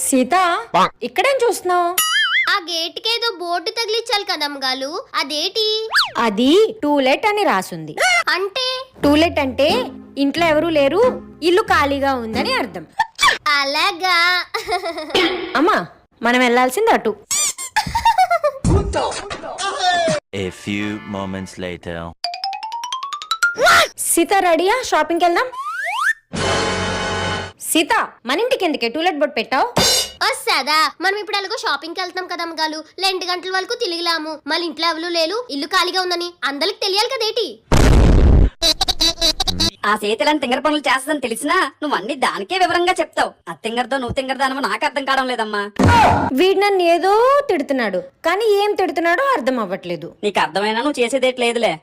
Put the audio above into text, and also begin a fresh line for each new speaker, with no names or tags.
సీత, ఇక్కడేం చూస్తున్నావు?
ఆ గేట్ కేదో బోర్డు తగిలించాలి కదమ్మగాలు, అదేటి?
అది టూలెట్ అని రాసుంది.
అంటే
టూలెట్ అంటే ఇంట్లో ఎవరూ లేరు, ఇల్లు ఖాళీగా ఉందని అర్థం.
అలాగా?
అమ్మా, మనం వెళ్ళాల్సింది అటు.
A few moments later.
Sita రెడీయా? షాపింగ్కి వెళ్దాం. సీత, మన ఇంటికి ఎందుకే టూలెట్ బోర్డు పెట్టావు?
వస్తాదా? మనం ఇప్పుడు ఎలాగో షాపింగ్కి వెళ్తాం కదమ్మగాలు, 2 గంటల వరకు తిరిగిలాము. మళ్ళీ ఇంట్లో ఎవరు లేరు, ఇల్లు ఖాళీగా ఉందని అందరికి తెలియాలి కదేటి?
ఆ సీతలని తింగర పనులు చేస్తుందని తెలిసినా నువ్వు అన్ని దానికే వివరంగా చెప్తావు. ఆ తింగరదో నువ్వు తింగరదానమో నాకు అర్థం కావడం లేదమ్మా.
వీడు నన్ను ఏదో తిడుతున్నాడు, కానీ ఏం తిడుతున్నాడో అర్థం అవ్వట్లేదు.
నీకు అర్థమైనా నువ్వు చేసేదేట్లేదులే.